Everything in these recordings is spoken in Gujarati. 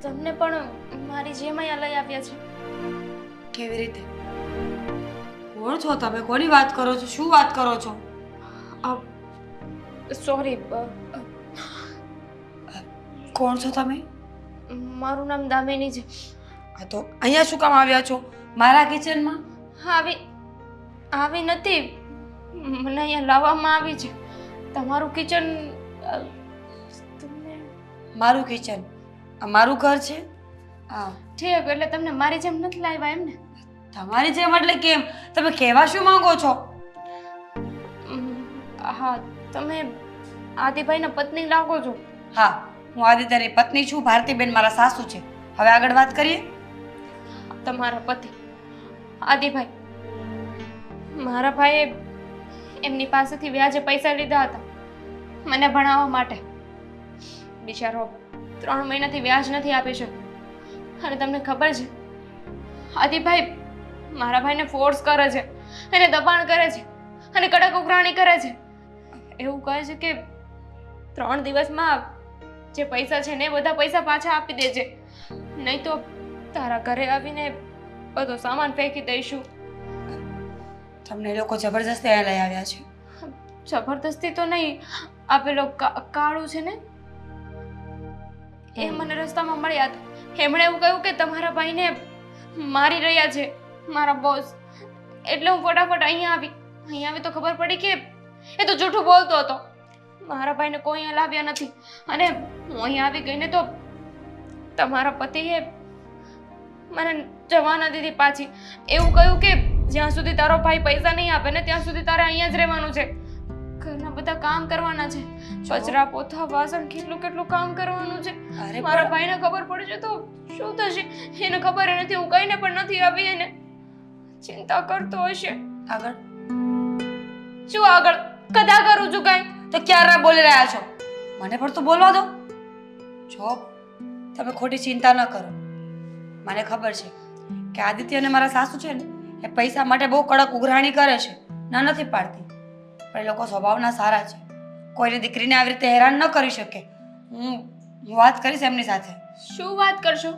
તમને પણ મારી જેમ અહીંયા લઈ આવ્યા છે. કેવી રીતે? કોણ છો તમે? કોની વાત કરો છો? શું વાત કરો છો? સોરી, કોણ છો તમે? મારું નામ દામિની છે. આ તો અહીંયા શું કામ આવ્યા છો? મારા કિચનમાં? આવી નથી. મને અહીંયા લાવવામાં આવી છે. તમારું કિચન મારું કિચન? આ મારું ઘર છે. હા ઠીક, એટલે તમને મારી જેમ નથી લાવ્યા એમ ને? તમારી જેમ એટલે કેમ? તમે કહેવા શું માંગો છો? હા, તમે આદિભાઈના પત્ની લાગો છો. હા, હું આદિત્યની પત્ની છું. ભારતીબેન મારા સાસુ છે. હવે આગળ વાત કરીએ. તમારા પતિ આદિભાઈ, મારા ભાઈએ એમની પાસેથી વ્યાજે પૈસા લીધા હતા મને ભણાવવા માટે. બિચારો 3 મહિનાથી વ્યાજ નથી આપી શક્યો. અને તમને ખબર છે, આદિભાઈ મારા ભાઈને ફોર્સ કરે છે, એને દબાણ કરે છે અને કડક ઉઘરાણી કરે છે. એવું કહે છે કે 3 દિવસમાં જે પૈસા છે ને બધા પૈસા પાછા આપી દેજે, નહીં તો તારા ઘરે આવીને બધો સામાન ફેંકી દઈશું. તમને એ લોકો જબરજસ્તી અહીંયા લઈ આવ્યા છે? જબરદસ્તી તો નહીં. આ પેલો કાળું છે ને, એ મને રસ્તામાં મળ્યા હતા. એમણે એવું કહ્યું કે તમારા ભાઈને મારી રહ્યા છે મારા બોસ. એટલે હું ફટાફટ અહીંયા આવી તો ખબર પડી કે એ તો જૂઠું બોલતો હતો. મારા ભાઈને કોઈ અહીંયા લાવ્યા નથી. અને હું અહીંયા આવી ગઈને તો તમારા પતિએ મને જવા ન દીધી પાછી. એવું કહ્યું કે જ્યાં સુધી તારો ભાઈ પૈસા નહીં આપે ને ત્યાં સુધી તારે અહીંયા જ રહેવાનું છે. ઘરના બધા કામ કરવાના છે, કચરા પોતા વાસણ કેટલું કામ કરવાનું છે. મારા ભાઈને ખબર પડશે તો શું થશે એને ખબર નથી. હું કઈને પણ નથી આવી. એને ચિંતા કરતો હશે. આગળ શું આગળ? કદા કરું છું કઈ તો ક્યારે બોલી રહ્યા છો? મને પણ તો બોલવા દો. જો તમે ખોટી ચિંતા ન કરો. મને ખબર છે કે આદિત્ય અને મારા સાસુ છે ને એ પૈસા માટે બહુ કડક ઉઘરાણી કરે છે. ના નથી પાડતી, પણ એ લોકો સ્વભાવના સારા છે. કોઈની દીકરીને આવી રીતે હેરાન ન કરી શકે. હું વાત કરીશ એમની સાથે. શું વાત કરશો?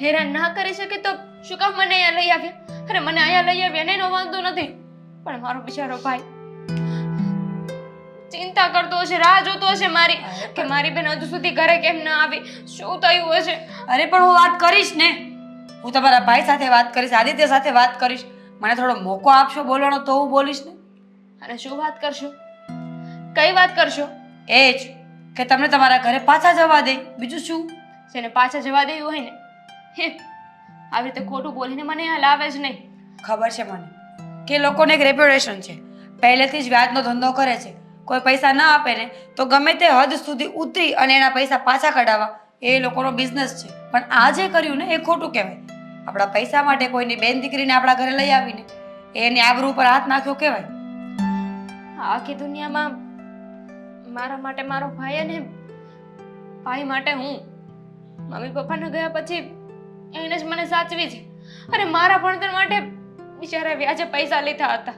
હેરાન ના કરી શકે તો શું કામ મને અહીંયા લઈ આવ્યા? અરે મને અહીંયા લઈ આવ્યા એનો વાંધો નથી, પણ મારો બિચારો ભાઈ ચિંતા કરતો હશે, રાહ જોતો હશે મારી કે મારી બેન હજુ સુધી ઘરે કેમ ના આવી, શું થયું હશે. અરે પણ હું વાત કરીશ ને. હું તમારા ભાઈ સાથે વાત કરીશ, આદિત્ય સાથે વાત કરીશ. મને થોડો મોકો આપશો બોલવાનો તો હું બોલીશ ને. અને શું વાત કરશો? કઈ વાત કરશો? એ જ કે તમને તમારા ઘરે પાછા જવા દે. બીજું શું? જેને પાછા જવા દેવું હોય ને આવી રીતે ખોટું બોલીને મને અહીંયા લાવે જ નહીં. ખબર છે મને કે લોકોને એક રેપ્યુટેશન છે, પહેલેથી જ વ્યાજનો ધંધો કરે છે. કોઈ પૈસા ના આપે ને તો ગમે તે હદ સુધી ઉતરી અને એના પૈસા પાછા કઢાવવા એ લોકોનો બિઝનેસ છે. પણ આ જે કર્યું ને એ ખોટું કહેવાય. આપણા પૈસા માટે કોઈની બેન દીકરીને આપણા ઘરે લઈ આવીને એની આબરૂ ઉપર હાથ નાખ્યો કહેવાય. આખી દુનિયામાં મારા માટે મારો ભાઈ અને ભાઈ માટે હું. મમ્મી પપ્પાને ગયા પછી એને જ મને સાચવી છે. અને મારા ભણતર માટે બિચારા વ્યાજે પૈસા લીધા હતા.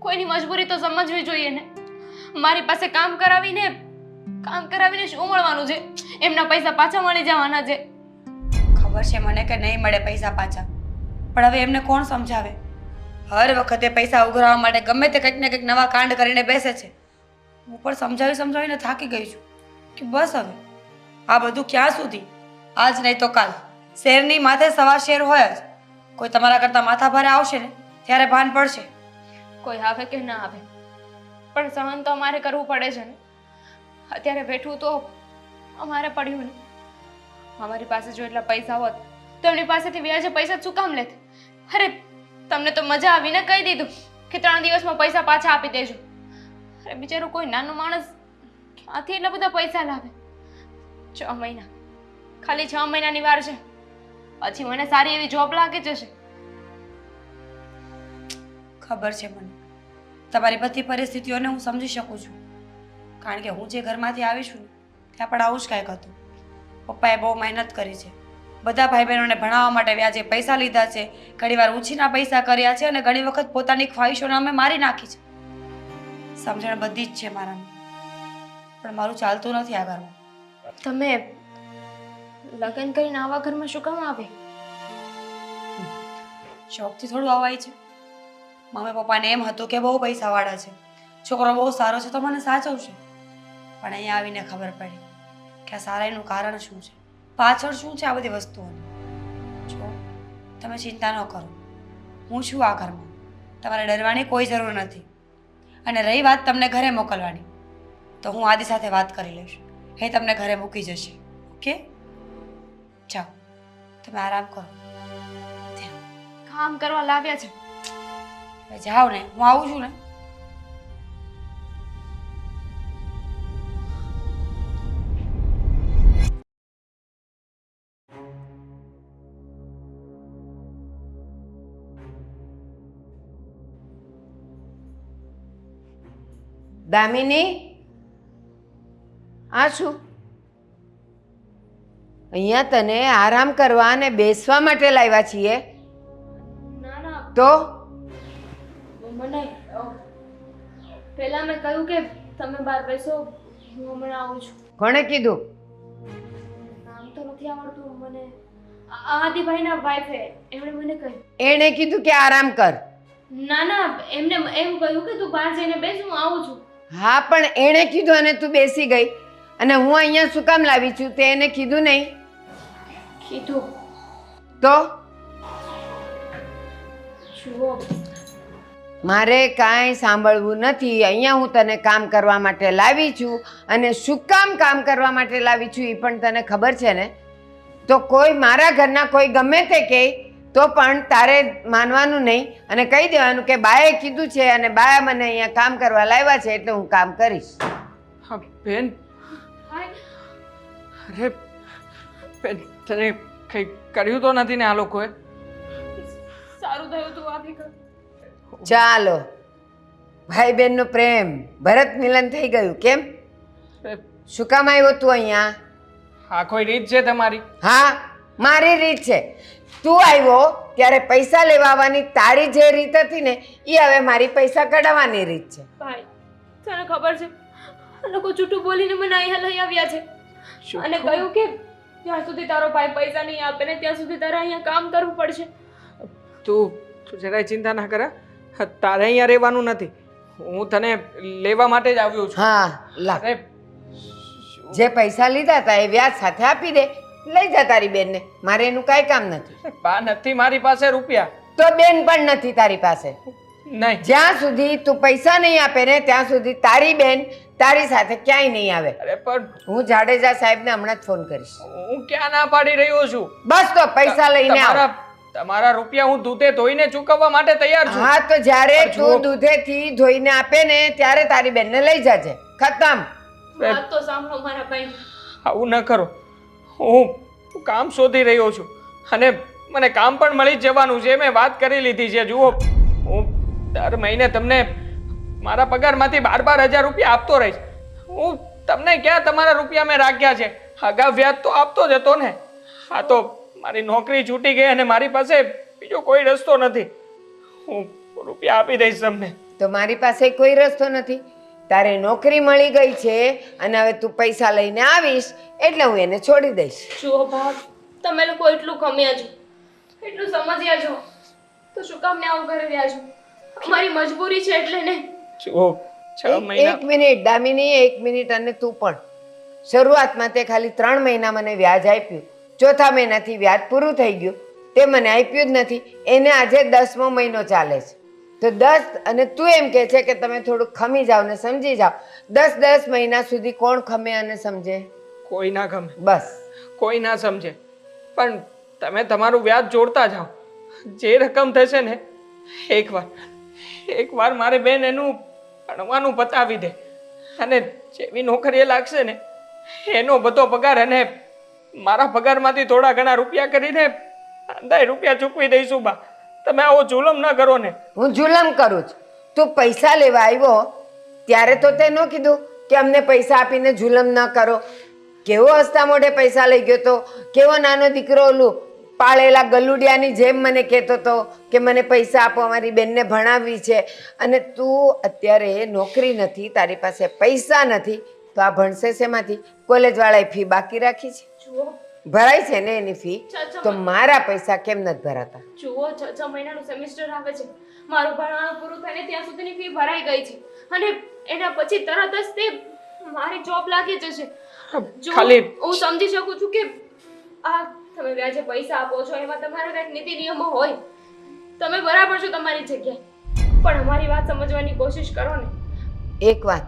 કોઈની મજબૂરી તો સમજવી જોઈએ ને. મારી પાસે કામ કરાવીને શું મળવાનું છે? એમના પૈસા પાછા મળી જવાના છે. ખબર છે મને કે નહીં મળે પૈસા પાછા, પણ હવે એમને કોણ સમજાવે? હર વખતે પૈસા ઉઘરાવવા માટે ગમે તે કંઈક ને કંઈક નવા કાંડ કરીને બેસે છે. હું પણ સમજાવીને થાકી ગઈ છું કે બસ હવે આ બધું ક્યાં સુધી? આજ નહીં તો કાલ શેરની માથે સવા શેર હોય જ. કોઈ તમારા કરતાં માથા ભારે આવશે ને ત્યારે ભાન પડશે. કોઈ આવે કે ના આવે, પણ સહન તો અમારે કરવું પડે છે ને. અત્યારે બેઠવું તો અમારે પડ્યું ને. અમારી પાસે જો એટલા પૈસા હોત તો એમની પાસેથી વ્યાજે પૈસા શું કામ લેત? અરે તમને તો મજા આવીને કહી દીધું કે 3 દિવસમાં પૈસા પાછા આપી દેજો. અરે બિચારો કોઈ નાનો માણસ ક્યાંથી એટલા બધા પૈસા લાવે? 6 મહિના, ખાલી 6 મહિનાની વાર છે. પછી મને સારી એવી જોબ લાગી જશે. ખબર છે મને તમારી બધી પરિસ્થિતિઓને હું સમજી શકું છું, કારણ કે હું જે ઘરમાંથી આવી છું ને ત્યાં પણ આવું જ કાંઈક હતું. પપ્પાએ બહુ મહેનત કરી છે. બધા ભાઈ બહેનોને ભણાવવા માટે વ્યાજે પૈસા લીધા છે. ઘણીવાર ઉછીના પૈસા કર્યા છે અને ઘણી વખત પોતાની ખ્વાહિશોને અમે મારી નાખી છે. સમજણ બધી જ છે મારામાં, પણ મારું ચાલતું નથી આ ઘરમાં. તમે લગ્ન કરીને આવા ઘરમાં શું કામ આવે? શોખથી થોડું અવાય છે. મમ્મી પપ્પાને એમ હતું કે બહુ પૈસાવાળા છે, છોકરો બહુ સારો છે તો મને સાચવશે. પણ અહીંયા આવીને ખબર પડી કે આ સારાઈનું કારણ શું છે, પાછળ શું છે આ બધી વસ્તુઓની. જો તમે ચિંતા ન કરો, હું છું આ ઘરમાં, તમારે ડરવાની કોઈ જરૂર નથી. અને રહી વાત તમને ઘરે મોકલવાની, તો હું આદિ સાથે વાત કરી લઈશ, એ તમને ઘરે મૂકી જશે. ઓકે, જાઓ તમે આરામ કરો. કામ કરવા લાવ્યા છે. હવે જાઓ ને, હું આવું છું ને. દામિની, આ શું? અહીંયા તને આરામ કરવા અને બેસવા માટે લાવ્યા છીએ. ના ના, તો મને પહેલા મેં કહ્યું કે તમે બહાર બેસો, હું હમણાં આવું છું. કોણે કીધું? નામ તો નથી આવડતું મને. આદિભાઈના વાઈફે એમણે મને કહ્યું. એણે કીધું કે આરામ કર. ના ના, એમને એમ કહ્યું કે તું બહાર જઈને બેસ, હું આવું છું. હા, પણ એણે કીધું અને તું બેસી ગઈ, અને હું અહીંયા શું કામ લાવી છું તે એને કીધું નહીં? કીધું તો જુઓ, મારે કાંઈ સાંભળવું નથી. અહીંયા હું તને કામ કરવા માટે લાવી છું, અને શું કામ કરવા માટે લાવી છું એ પણ તને ખબર છે ને? તો કોઈ મારા ઘરના કોઈ ગમે તે કહે તો પણ તારે માનવાનું નહીં અને કહી દેવાનું કે બાએ કીધું છે અને બાએ મને અહીંયા કામ કરવા લાવ્યા છે એટલે હું કામ કરીશ. હા બેન, હાય, અરે બેન, તને કંઈ કર્યું તો નથી ને આ લોકોએ? સારું થયું તું આવી ગયો. ચાલો, ભાઈ બહેનનો પ્રેમ ભરત મિલન થઈ ગયું. કેમ, અરે, શું કામ આવ્યો તું અહીંયા? આ કોઈ રીત છે તમારી? હા, મારી રીત છે. તું આવ્યો ત્યારે પૈસા લેવા આવવાની તારી જે રીત હતી ને એ હવે મારી પૈસા કઢાવવાની રીત છે. ભાઈ, તને ખબર છે આ લોકો જૂઠું બોલીને મને અહીંયા લઈ આવ્યા છે શું અને કહ્યું કે જ્યાં સુધી તારો ભાઈ પૈસા નહીં આપે ને ત્યાં સુધી તારે અહીંયા કામ કરવું પડશે. તું જરાય ચિંતા ના કર. તારે અહીંયા રહેવાનું નથી, હું તને લેવા માટે જ આવ્યો છું. હા, લા, અરે જે પૈસા લીધા હતા એ વ્યાજ સાથે આપી દે, લઈ જા તારી બેનને. મારે એનું કાંઈ કામ નથી. બા નથી મારી પાસે રૂપિયા. તો બેન પણ નથી તારી પાસે. નહીં, જ્યાં સુધી તું પૈસા નહીં આપે ને ત્યાં સુધી તારી બેન તારી સાથે ક્યાંય નહીં આવે. અરે પણ હું જાડેજા સાહેબને હમણાં જ ફોન કરીશ. હું ક્યાં ના પાડી રહ્યો છું? બસ, તો પૈસા લઈને આવ. તમારા રૂપિયા હું દૂધે ધોઈને ચૂકવવા માટે તૈયાર છું. હા, તો જ્યારે પણ જુઓ. તું દૂધેથી ધોઈને આપે ને ત્યારે તારી બેનને લઈ જાજે. ખતમ. વાત તો સાંભળો મારા ભાઈ. આવું ન કરો. હું કામ શોધી રહ્યો છું અને મને કામ પણ મળી જ જવાનું છે. મેં વાત કરી લીધી છે. જુઓ, હું દર મહિને તમને મારા પગારમાંથી 12,000 રૂપિયા આપતો રહીશ. હું તમને ક્યાં તમારા રૂપિયા મેં રાખ્યા છે? અગાઉ વ્યાજ તો આપતો જ હતો ને. હા, તો મારી નોકરી છૂટી ગઈ અને મારી પાસે બીજો કોઈ રસ્તો નથી. હું રૂપિયા આપી દઈશ તમને. તો મારી પાસે કોઈ રસ્તો નથી. તારે નોકરી મળી ગઈ છે અને હવે તું પૈસા લઈને આવીશ એટલે હું એને છોડી દઈશ. જુઓ ભાગ, તમે લોકો એટલું કમ્યા છો, એટલું સમજ્યા છો, તો શું કામ ને આવું કરી રહ્યા છો? અમારી મજબૂરી છે એટલે ને. જુઓ, 6 મહિના. એક મિનિટ દામિની, 1 મિનિટ. અને તું પણ શરૂઆતમાં તે ખાલી 3 મહિના મને વ્યાજ આપ્યું, ચોથા મહિનાથી વ્યાજ પૂરું થઈ ગયું, તે મને આપ્યું જ નથી. એને આજે 10મો મહિનો ચાલે છે. તો 10 અને તું એમ કહે છે કે તમે થોડુંક ખમી જાઓ ને સમજી જાઓ. 10 મહિના સુધી કોણ ખમે અને સમજે? કોઈ ના ગમે, બસ. કોઈ ના સમજે. પણ તમે તમારું વ્યાજ જોડતા જાઓ. જે રકમ થશે ને, એકવાર મારે બેન એનું ભણવાનું પતાવી દે અને જેવી નોકરીએ લાગશે ને એનો બધો પગાર અને મારા પગારમાંથી થોડા ઘણા રૂપિયા કરીને 10 રૂપિયા ચૂકવી દઈશું. બા, તમે આવો જુલમ ન કરો ને. હું જુલમ કરું છું? તું પૈસા લેવા આવ્યો ત્યારે તો તે ન કીધું કે અમને પૈસા આપીને જુલમ ન કરો. કેવો હસતા મોઢે પૈસા લઈ ગયો તો, કેવો નાનો દીકરો ઓલું પાળેલા ગલુડિયાની જેમ મને કહેતો હતો કે મને પૈસા આપો, અમારી બેનને ભણાવવી છે. અને તું અત્યારે નોકરી નથી, તારી પાસે પૈસા નથી, તો આ ભણશે શેમાંથી? કોલેજવાળાએ ફી બાકી રાખી છે. જુઓ, ભરાય છે ને એની ફી, છ તો મારા પૈસા કેમ નથી ભરાતા? જુઓ 6 મહિનાનું સેમિસ્ટર આવે છે, મારું ભણવાનું પૂરું થાય ને ત્યાં સુધીની ફી ભરાઈ ગઈ છે અને એના પછી તરત જ તે મારી જોબ લાગી જશે. જો ખાલી- હું સમજી શકું છું કે આ તમે વ્યાજે પૈસા આપો છો એમાં તમારા કંઈક નીતિ નિયમો હોય, તમે બરાબર છો તમારી જગ્યાએ, પણ અમારી વાત સમજવાની કોશિશ કરો ને. એક વાત,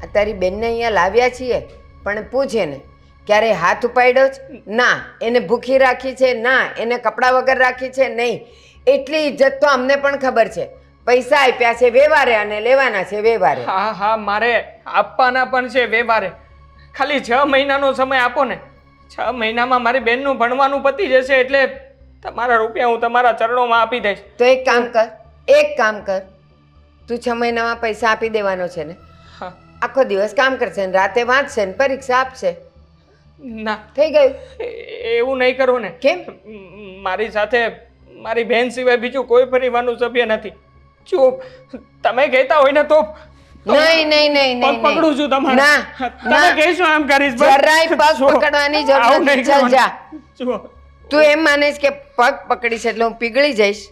આ તારી બેનને અહીંયા લાવ્યા છીએ, પણ પૂછે ને ક્યારે હાથ ઉપાડ્યો છે? ના. એને ભૂખી રાખી છે? ના. એને કપડાં વગર રાખી છે? નહીં. એટલી ઇજ્જત તો અમને પણ ખબર છે. પૈસા આપ્યા છે વ્યવહારે અને લેવાના છે વ્યવહારે. હા હા, મારે આપવાના પણ છે વ્યવહારે. ખાલી 6 મહિનાનો સમય આપો ને. 6 મહિનામાં મારી બેનનું ભણવાનું પતી જશે એટલે તમારા રૂપિયા હું તમારા ચરણોમાં આપી દઈશ. તો એક કામ કર, તું 6 મહિનામાં પૈસા આપી દેવાનો છે ને? હા. આખો દિવસ કામ કરશે ને રાતે વાંચશે ને પરીક્ષા આપશે. ના, થઈ ગયું. એવું નહીં કરું ને. કેમ? મારી સાથે મારી બહેન સિવાય બીજું કોઈ પરિવારનું સભ્ય નથી. જો તમે કહેતા હોય ને તો નહીં પકડું છું તમારે. ના, તમે કહેશો એમ કરીશ. બસ. જરાય પગ જો, પકડવાની જરૂર આવું નથી. નહીં ચાલ કરવાનું. જા. જુઓ, તું એમ માનીશ કે પગ પકડીશ એટલે હું પીગળી જઈશ?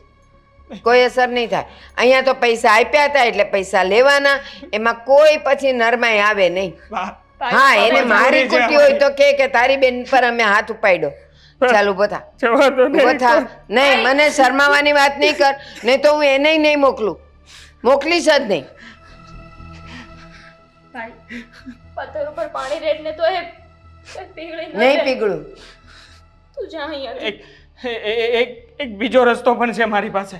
કોઈ અસર નહીં થાય. અહીંયા તો પૈસા આપ્યા હતા એટલે પૈસા લેવાના, એમાં કોઈ પછી નરમાઈ આવે નહીં. બા, હા, એને બાબા મારી જરૂરી છે કુટી હોય તો કે તારી બેન પર અમે હાથ ઉપાડ્યો. ચાલ ઊભો થા, જવા દો ને. ઊભો થા. નહીં, મને શરમાવાની વાત નહીં કર, નહીં તો હું એને નહીં મોકલું. મોકલીશ જ નહીં. ભાઈ પથ્થર ઉપર પાણી રેડને તો એ પીગળી ન નહીં જાય. પીગળું. તું જા અહીંયાથી. એક બીજો રસ્તો પણ છે મારી પાસે.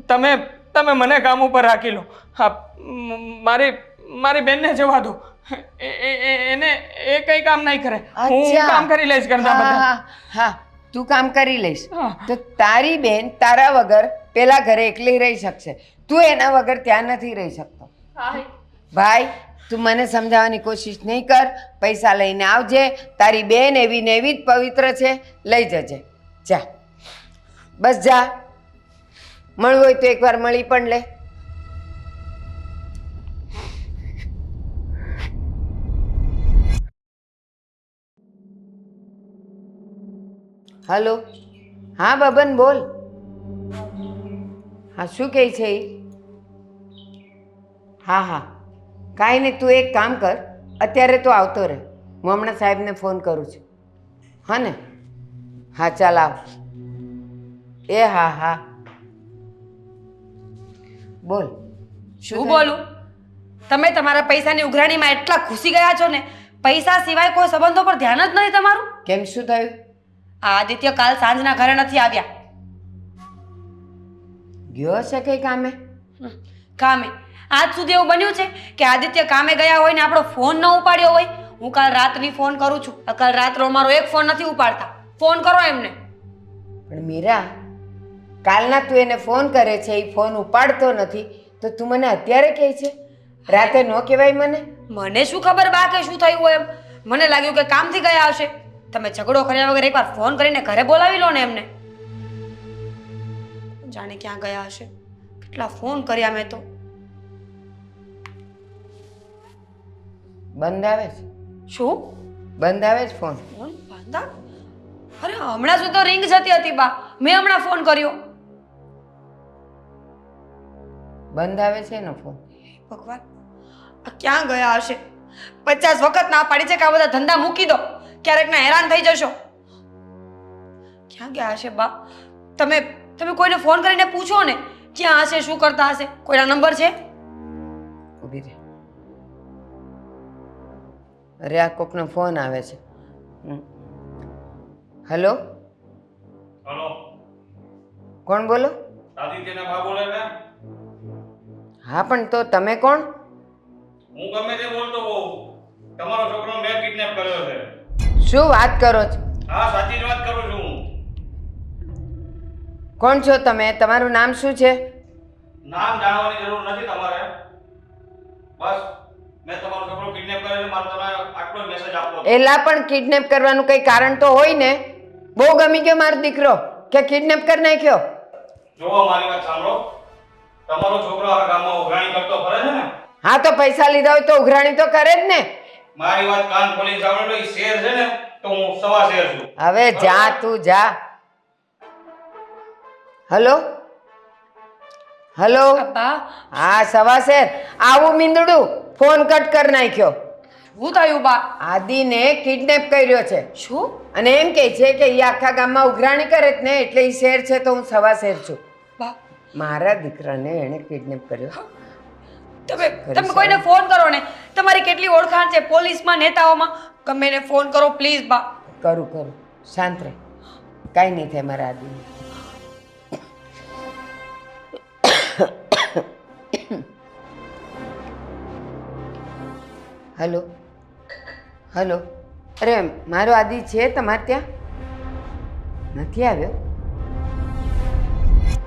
તમે મને કામ ઉપર રાખી લો. હા, મારી બેનને જવા દો. એને એ કઈ કામ નહીં કરે. હું અચ્છા. કામ કરી લઈશ કરતા હા, બધા. હા, હા, તું કામ કરી લઈશ. હા. તો તારી બેન તારા વગર પેલા ઘરે એકલી રહી શકશે, તું એના વગર ત્યાં નથી રહી શકતો. હા, ભાઈ, તું મને સમજાવવાની કોશિશ નહીં કર. પૈસા લઈને આવજે. તારી બેન એવી ને એવી જ પવિત્ર છે, લઈ જજે. જા, બસ જા. મળવું હોય તો એકવાર મળી પણ લે. હલો. હા બબન, બોલ. હા, શું કહે છે એ? હા હા, કાંઈ નહીં, તું એક કામ કર, અત્યારે તો આવતો રહે. હું હમણાં સાહેબને ફોન કરું છું. હા ને? હા, ચાલ આવ. એ હા હા, બોલ. શું બોલું? તમે તમારા પૈસાની ઉઘરાણીમાં એટલા ઘૂસી ગયા છો ને, પૈસા સિવાય કોઈ સંબંધો પર ધ્યાન જ નથી તમારું. કેમ, શું થયું? આ આદિત્ય કાલ સાંજના ઘરે નથી આવ્યા. ગયો હશે કઈ કામે? કામે આજ સુધી એવું બન્યું છે કે આદિત્ય કામે ગયા હોય ને આપણો ફોન ન ઉપાડ્યો હોય? હું કાલ રાતની ફોન કરું છું, કાલ રાતનો મારો એક ફોન નથી ઉપાડતા. ફોન કરો એમને. પણ મીરા, કાલના તું એને ફોન કરે છે, એ ફોન ઉપાડતો નથી, તો તું મને અત્યારે કહે છે? રાતે ન કહેવાય મને? મને શું ખબર બા કે શું થયું હોય એમ. મને લાગ્યું કે કામથી ગયા હશે. તમે ઝઘડો કર્યા વગર એકવાર ફોન કરીને ઘરે બોલાવી લો ને એમને. જાણે ક્યાં ગયા હશે. કેટલા ફોન કર્યા મેં તો. બંધ આવે છે? શું બંધ આવે છે ફોન? ફોન બાંધા? અરે હમણાં સુધી તો રિંગ જતી હતી બા. મેં હમણાં ફોન કર્યો. બંધ આવે છે એનો ફોન? ભગવાન, આ ક્યાં ગયા હશે? 50 વખત ના પાડી છે કે આ બધા ધંધા મૂકી દો, ક્યારેક ના હેરાન થઈ જશો. ક્યાં ગયા હશે બા? તમે કોઈને ફોન કરીને પૂછો ને, ક્યાં હશે, શું કરતા હશે? કોઈના નંબર છે? ઊભી રહે. અરે, આ કોકનો ફોન આવે છે. હેલો, હલો, કોણ બોલો? આદિત્યના બા બોલે છે? હા, પણ તો તમે કોણ? હું ગમે તે બોલતો હોઉં. તમારો છોકરો મેં કિડનેપ કર્યો છે. શું વાત કરો છો? હા, સાચી જ વાત કરું છું હું. કોણ છો તમે? તમારું નામ શું છે? નામ જાણવાની જરૂર નથી તમારે. બસ મેં તમારો છોકરો કિડનેપ કર્યો છે, મારે તમે આટલો જ મેસેજ આપવો હતો. એલા, પણ કિડનેપ કરવાનું કઈ કારણ તો હોય ને? બહુ ગમી ગયો મારો દીકરો કે કિડનેપ કરી નાખ્યો? જોવો, મારી વાત સાંભળો. તમારો છોકરો આ ગામમાં ઉઘરાણી કરતો ફરે છે ને? હા, તો પૈસા લીધા હોય તો ઉઘરાણી તો કરે જ ને. મારી વાત કાન ખોલીને સાંભળો. એ શેર છે ને, તો હું સવા શેર છું. હવે જા તું જા. હલો હલો બા હા સવાસેર આવું મીંદડું ફોન કટ કરી નાખ્યો. હું થયું બા? આદિને કિડનેપ કર્યો છે શું? અને એમ કહે છે કે એ આખા ગામમાં ઉઘરાણી કરે જ ને એટલે એ શેર છે તો હું સવાશેર છું. બા મારા દીકરાને એણે કિડનેપ કર્યો. તમે કોઈને ફોન કરો ને. તમારી કેટલી ઓળખાણ છે પોલીસમાં, નેતાઓમાં. ગમે એને ફોન કરો પ્લીઝ બા. કરું કરું શાંત રહે, કાંઈ નહીં થાય મારા આદિને. હલો હલો અરે મારો આદિ છે તમારે ત્યાં? નથી આવ્યો?